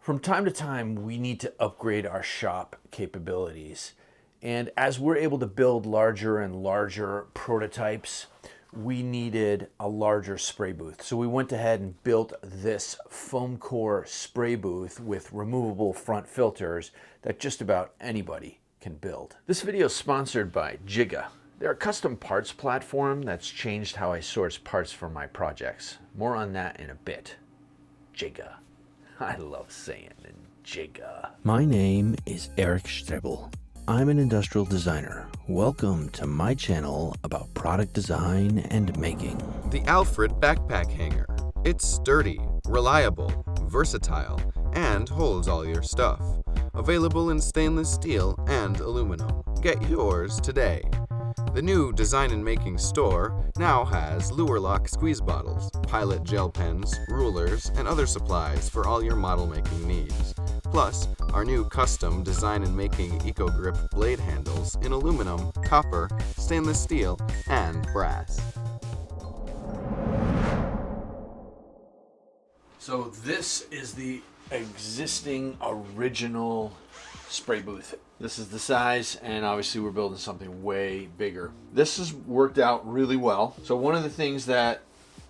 From time to time, we need to upgrade our shop capabilities. And as we're able to build larger and larger prototypes, we needed a larger spray booth. So we went ahead and built this foam core spray booth with removable front filters that just about anybody can build. This video is sponsored by Jigga. They're a custom parts platform that's changed how I source parts for my projects. More on that in a bit. Jigga. I love saying Jigga. My name is Eric Strebel. I'm an industrial designer. Welcome to my channel about product design and making. The Alfred Backpack Hanger. It's sturdy, reliable, versatile, and holds all your stuff. Available in stainless steel and aluminum. Get yours today. The new Design and Making store now has Lure Lock squeeze bottles, pilot gel pens, rulers, and other supplies for all your model making needs. Plus, our new custom Design and Making Eco Grip blade handles in aluminum, copper, stainless steel, and brass. So this is the existing original spray booth. This is the size, and obviously we're building something way bigger. This has worked out really well. So one of the things that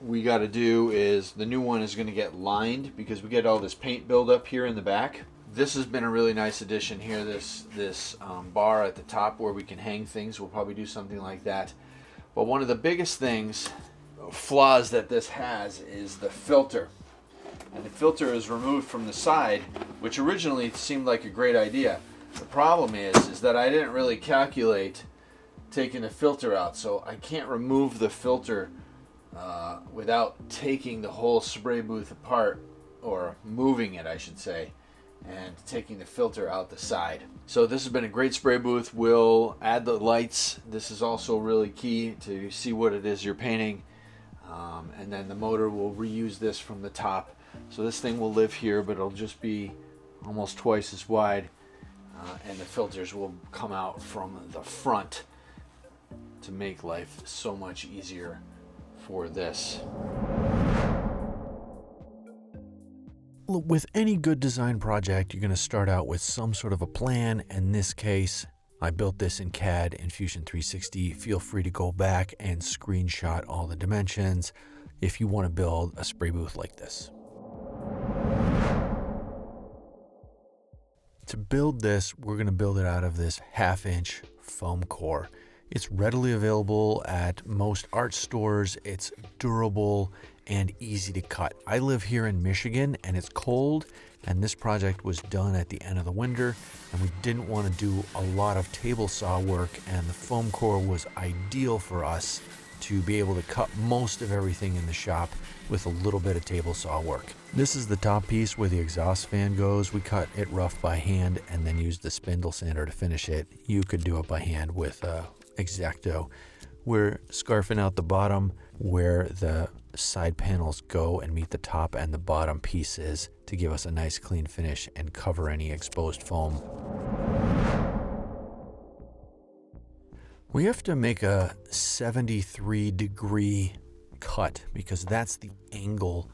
we got to do is the new one is going to get lined because we get all this paint buildup here in the back. This has been a really nice addition here, this bar at the top where we can hang things. We'll probably do something like that. But one of the biggest flaws that this has is the filter. And the filter is removed from the side, which originally seemed like a great idea. The problem is that I didn't really calculate taking the filter out, so I can't remove the filter without taking the whole spray booth apart, or moving it, I should say, and taking the filter out the side. So this has been a great spray booth. We'll add the lights. This is also really key to see what it is you're painting. And then the motor, will reuse this from the top. So this thing will live here, but it'll just be almost twice as wide. And the filters will come out from the front to make life so much easier for this. With any good design project, you're going to start out with some sort of a plan. In this case, I built this in CAD in Fusion 360. Feel free to go back and screenshot all the dimensions if you want to build a spray booth like this. To build this, we're going to build it out of this 1/2-inch foam core. It's readily available at most art stores. It's durable and easy to cut. I live here in Michigan and it's cold, and this project was done at the end of the winter, and we didn't want to do a lot of table saw work, and the foam core was ideal for us to be able to cut most of everything in the shop with a little bit of table saw work. This is the top piece where the exhaust fan goes. We cut it rough by hand and then used the spindle sander to finish it. You could do it by hand with X20. We're scarfing out the bottom where the side panels go and meet the top and the bottom pieces to give us a nice clean finish and cover any exposed foam. We have to make a 73-degree cut because that's the angle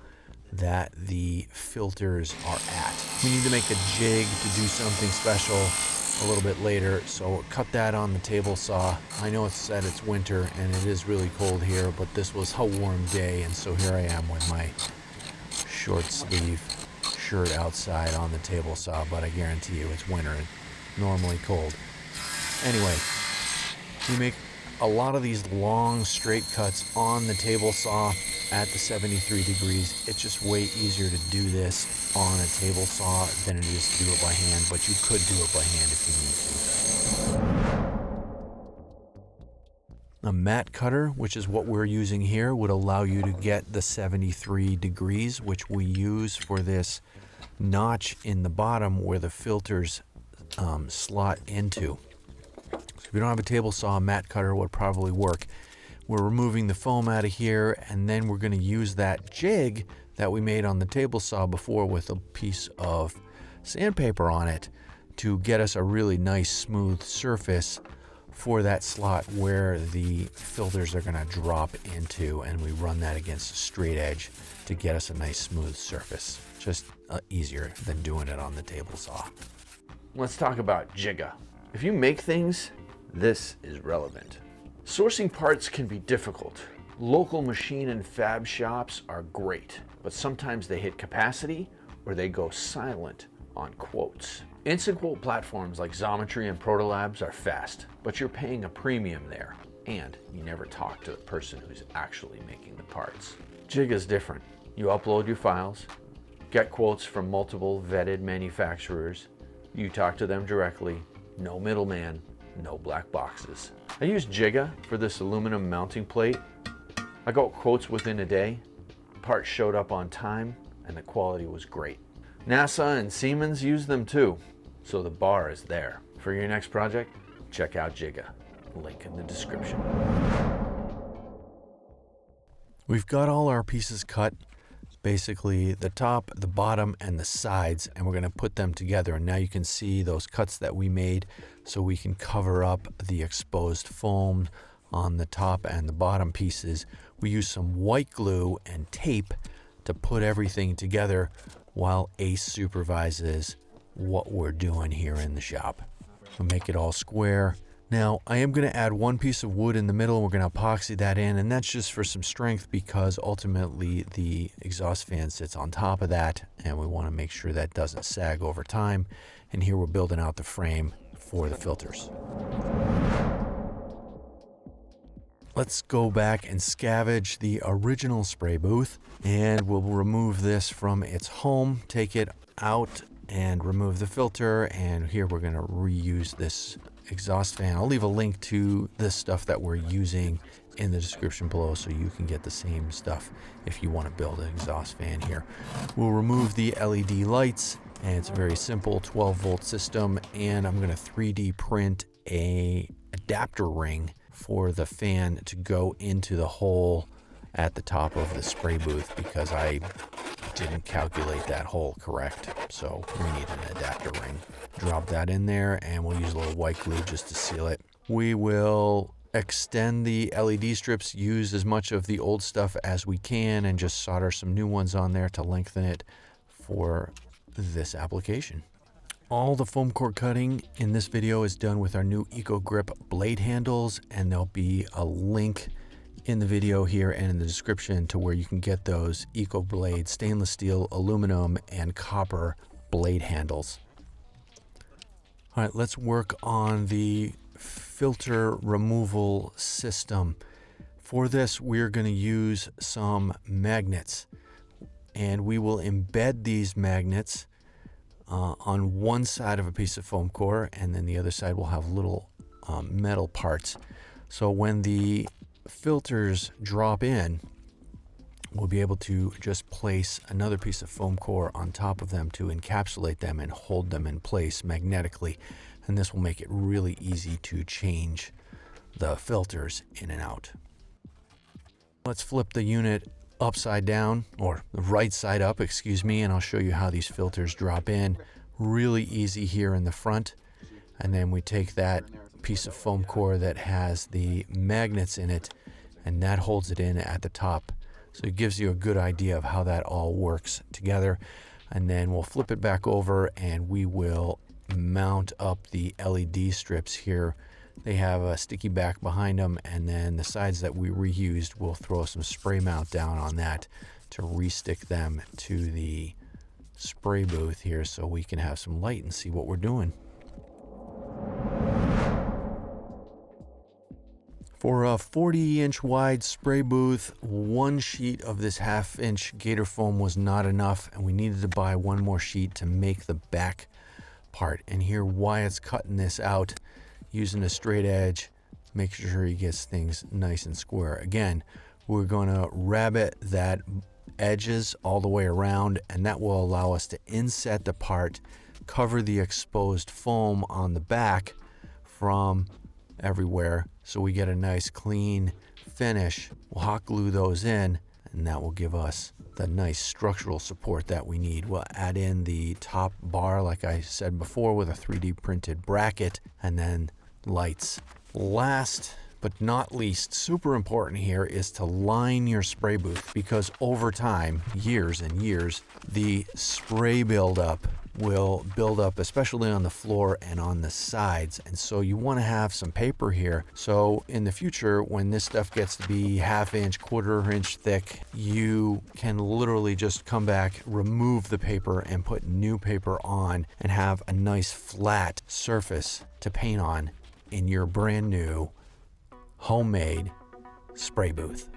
that the filters are at. We need to make a jig to do something special a little bit later, so cut that on the table saw. I know it's said it's winter and it is really cold here, but this was a warm day, and so here I am with my short sleeve shirt outside on the table saw, but I guarantee you it's winter and normally cold. Anyway, we make a lot of these long straight cuts on the table saw at the 73 degrees. It's just way easier to do this on a table saw than it is to do it by hand, but you could do it by hand if you need to. A mat cutter, which is what we're using here, would allow you to get the 73 degrees, which we use for this notch in the bottom where the filters slot into. If you don't have a table saw, a mat cutter would probably work. We're removing the foam out of here, and then we're going to use that jig that we made on the table saw before with a piece of sandpaper on it to get us a really nice smooth surface for that slot where the filters are going to drop into, and we run that against a straight edge to get us a nice smooth surface. just easier than doing it on the table saw. Let's talk about Jigga. If you make things, this is relevant. Sourcing parts can be difficult. Local machine and fab shops are great, but sometimes they hit capacity or they go silent on quotes. Instant quote platforms like Xometry and Protolabs are fast, but you're paying a premium there, and you never talk to the person who's actually making the parts. Jigga's different. You upload your files, get quotes from multiple vetted manufacturers, you talk to them directly, no middleman, no black boxes. I used Jigga for this aluminum mounting plate. I got quotes within a day, parts showed up on time, and the quality was great. NASA and Siemens use them too, so the bar is there. For your next project, check out Jigga. Link in the description. We've got all our pieces cut, basically the top, the bottom, and the sides, and we're going to put them together. And now you can see those cuts that we made so we can cover up the exposed foam on the top and the bottom pieces. We use some white glue and tape to put everything together while Ace supervises what we're doing here in the shop. We'll make it all square. Now, I am going to add one piece of wood in the middle. We're going to epoxy that in, and that's just for some strength because ultimately the exhaust fan sits on top of that, and we want to make sure that doesn't sag over time. And here we're building out the frame for the filters. Let's go back and scavenge the original spray booth, and we'll remove this from its home, take it out and remove the filter. And here we're going to reuse this exhaust fan. I'll leave a link to this stuff that we're using in the description below so you can get the same stuff if you want to build an exhaust fan here. We'll remove the LED lights, and it's a very simple 12-volt system, and I'm going to 3D print a adapter ring for the fan to go into the hole at the top of the spray booth because I didn't calculate that hole correct. So we need an adapter ring. Drop that in there, and we'll use a little white glue just to seal it. We will extend the LED strips, use as much of the old stuff as we can, and just solder some new ones on there to lengthen it for this application. All the foam core cutting in this video is done with our new Eco Grip blade handles, and there'll be a link in the video here and in the description to where you can get those Eco Blade stainless steel, aluminum, and copper blade handles. All right, let's work on the filter removal system. For this, we're going to use some magnets, and we will embed these magnets on one side of a piece of foam core, and then the other side will have little metal parts. So when the filters drop in, we'll be able to just place another piece of foam core on top of them to encapsulate them and hold them in place magnetically. And this will make it really easy to change the filters in and out. Let's flip the unit upside down, or the right side up, excuse me, and I'll show you how these filters drop in. Really easy here in the front. And then we take that piece of foam core that has the magnets in it, and that holds it in at the top. So it gives you a good idea of how that all works together. And then we'll flip it back over, and we will mount up the LED strips here. They have a sticky back behind them, and then the sides that we reused, we'll throw some spray mount down on that to re-stick them to the spray booth here so we can have some light and see what we're doing. For a 40-inch wide spray booth, one sheet of this 1/2-inch gator foam was not enough, and we needed to buy one more sheet to make the back part. And here Wyatt's cutting this out using a straight edge, make sure he gets things nice and square. Again, we're going to rabbet that edges all the way around, and that will allow us to inset the part, cover the exposed foam on the back from everywhere, so we get a nice clean finish. We'll hot glue those in, and that will give us the nice structural support that we need. We'll add in the top bar, like I said before, with a 3D printed bracket, and then lights. Last but not least, super important here is to line your spray booth, because over time, years and years, the spray buildup will build up, especially on the floor and on the sides. And so you want to have some paper here. So in the future, when this stuff gets to be ½ inch, quarter inch thick, you can literally just come back, remove the paper and put new paper on and have a nice flat surface to paint on in your brand new homemade spray booth.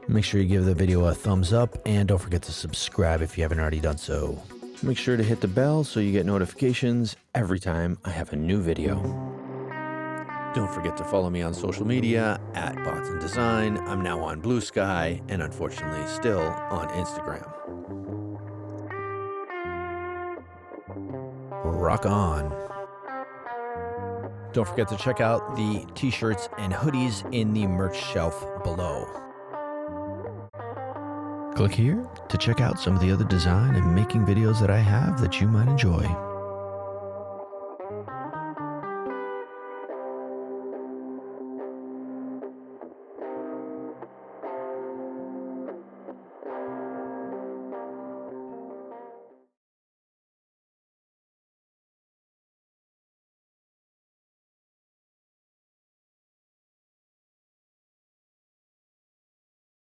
Make sure you give the video a thumbs up and don't forget to subscribe if you haven't already done so. Make sure to hit the bell so you get notifications every time I have a new video. Don't forget to follow me on social media at Botzen Design. I'm now on Blue Sky and unfortunately still on Instagram. Rock on. Don't forget to check out the t-shirts and hoodies in the merch shelf below. Click here to check out some of the other design and making videos that I have that you might enjoy.